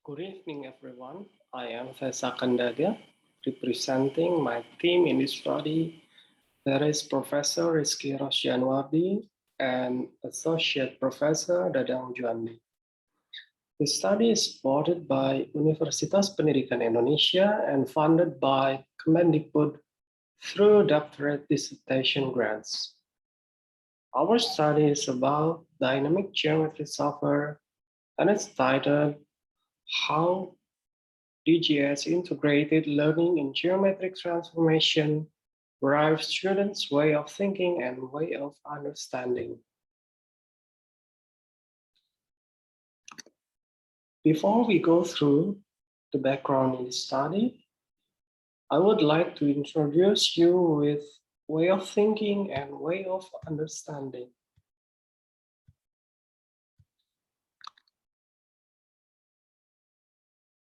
Good evening, everyone. I am Thesa Kandaga, representing my team in this study. That is Professor Rizky Rosjanuardi and Associate Professor Dadang Juandi. The study is supported by Universitas Pendidikan Indonesia and funded by Kemendikbud through doctorate dissertation grants. Our study is about dynamic geometry software, and it's titled How DGS integrated learning in geometric transformation drives students' way of thinking and way of understanding. Before we go through the background in the study, I would like to introduce you with way of thinking and way of understanding.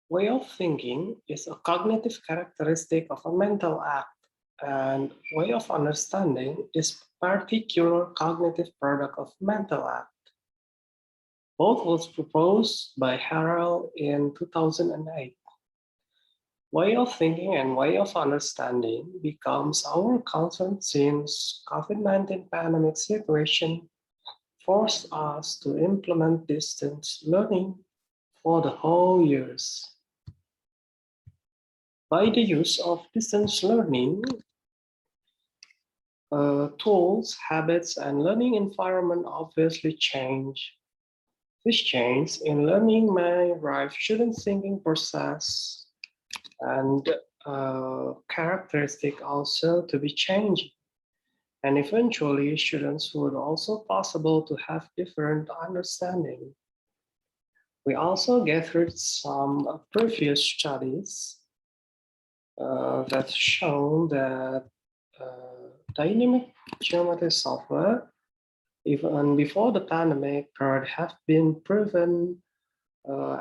Way of thinking is a cognitive characteristic of a mental act, and way of understanding is particular cognitive product of mental act. Both was proposed by Harrell in 2008. Way of thinking and way of understanding becomes our concern since COVID-19 pandemic situation forced us to implement distance learning for the whole years. By the use of distance learning, tools, habits, and learning environment obviously change. This change in learning may drive students' thinking process and characteristic also to be changed. And eventually, students would also possible to have different understanding. We also gathered some previous studies that shown that dynamic geometry software, even before the pandemic, could have been proven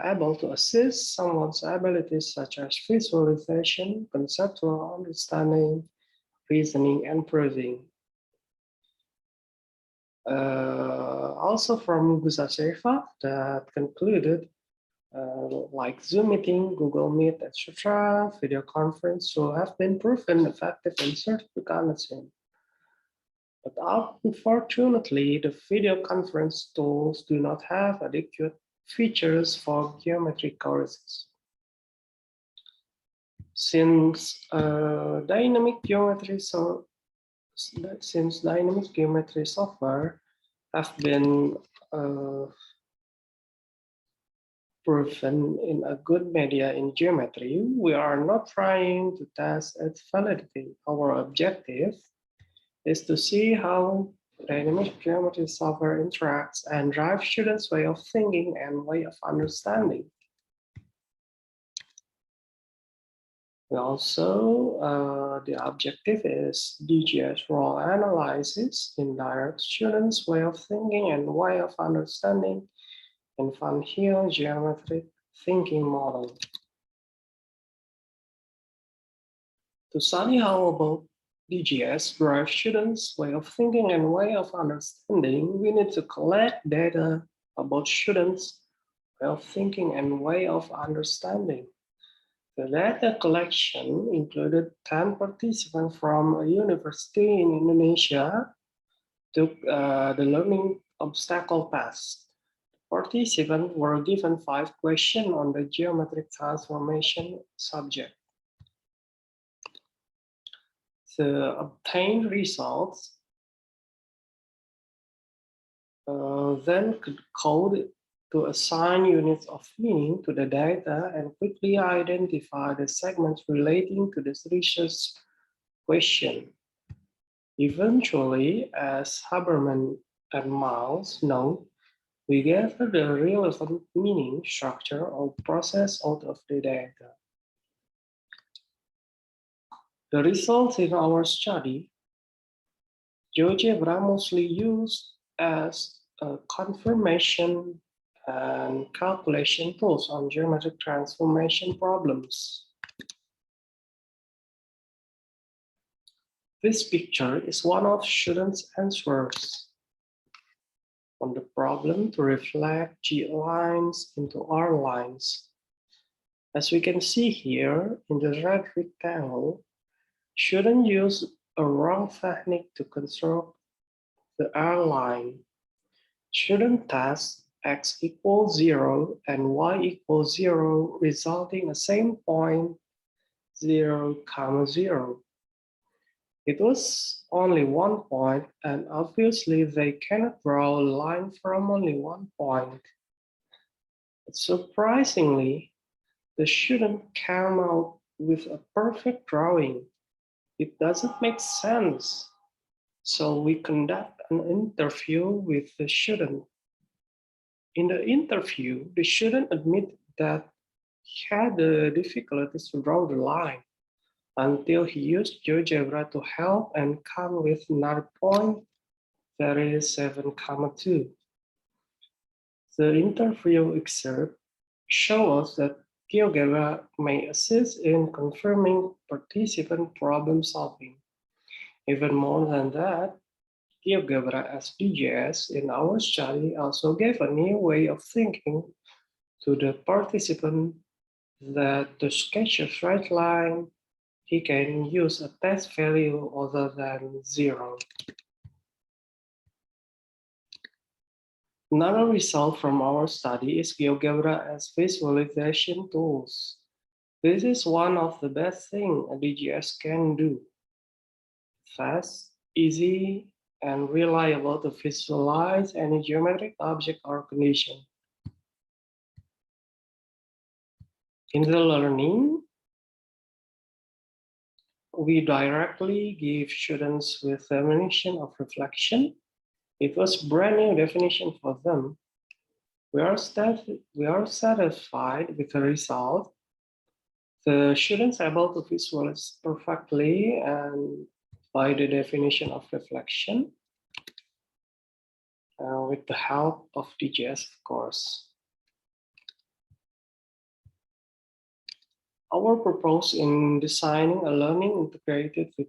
able to assist someone's abilities such as visualization, conceptual understanding, reasoning, and proving. Also from Gusaseva that concluded like Zoom meeting, Google Meet, etc., video conference will have been proven effective in certification. But unfortunately, the video conference tools do not have adequate features for geometric courses. Since dynamic geometry software have been proven in a good media in geometry, we are not trying to test its validity. Our objective is to see how dynamic geometry software interacts and drives students' way of thinking and way of understanding. We also, the objective is DGS role analysis in direct students' way of thinking and way of understanding in Van Heel geometric thinking model. To study how about DGS drives students' way of thinking and way of understanding, we need to collect data about students' way of thinking and way of understanding. The data collection included 10 participants from a university in Indonesia took the learning obstacle test. Participants were given 5 questions on the geometric transformation subject. The obtained results then could code to assign units of meaning to the data and quickly identify the segments relating to this research question. Eventually, as Haberman and Miles note, we gather the relevant meaning, structure, or process out of the data. The results in our study, GeoGebra mostly used as a confirmation and calculation tools on geometric transformation problems. This picture is one of students' answers on the problem to reflect G lines into R lines. As we can see here in the red rectangle, students use a wrong technique to construct the airline. Student test x equals 0 and y equals 0, resulting the same point 0, 0. It was only 1 point, and obviously they cannot draw a line from only 1 point. But surprisingly, the student came out with a perfect drawing. It doesn't make sense. So we conduct an interview with the student. In the interview, the student admitted that he had the difficulties to draw the line until he used GeoGebra to help and come with another point that is 7,2. The interview excerpt shows us that GeoGebra may assist in confirming participant problem solving. Even more than that, GeoGebra as DGS in our study also gave a new way of thinking to the participant that to sketch a straight line, he can use a test value other than 0. Another result from our study is GeoGebra as visualization tools. This is one of the best things a DGS can do. Fast, easy, and reliable to visualize any geometric object or condition. In the learning, we directly give students with definition of reflection. It was brand new definition for them. We are satisfied with the result. The students are able to visualize perfectly and by the definition of reflection with the help of DGS, of course. Our purpose in designing a learning integrated with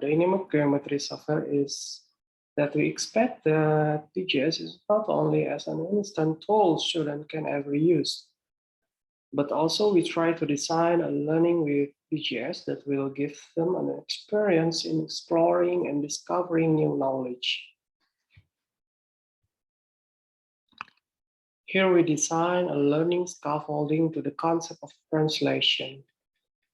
dynamic geometry software is that we expect that DGS is not only as an instant tool students can ever use, but also we try to design a learning with DGS that will give them an experience in exploring and discovering new knowledge. Here we design a learning scaffolding to the concept of translation.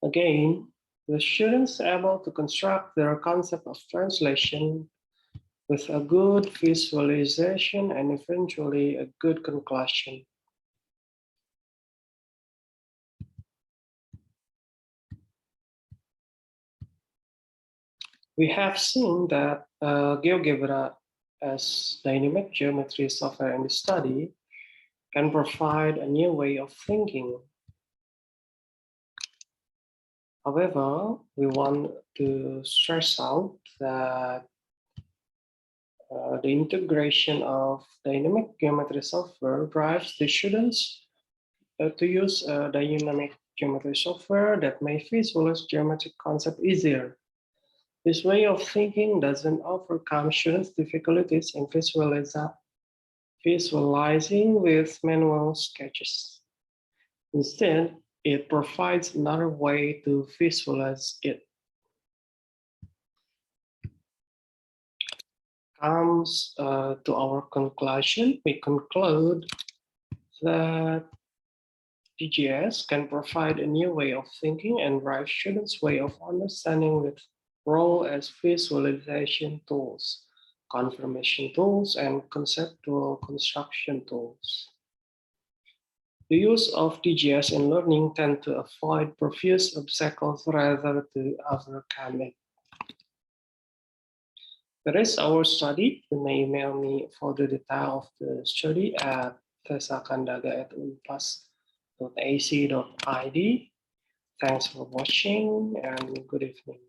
Again, the students are able to construct their concept of translation with a good visualization and eventually a good conclusion. We have seen that GeoGebra as dynamic geometry software in the study can provide a new way of thinking. However, we want to stress out that the integration of dynamic geometry software drives the students to use dynamic geometry software that may visualize geometric concept easier. This way of thinking doesn't overcome students' difficulties in visualizing with manual sketches. Instead, it provides another way to visualize it. Comes to our conclusion, we conclude that DGS can provide a new way of thinking and drive students' way of understanding with role as visualization tools, confirmation tools, and conceptual construction tools. The use of DGS in learning tend to avoid previous obstacles rather than overcome it. That is our study. You may email me for the detail of the study at Thesa@unpas.ac.id. Thanks for watching and good evening.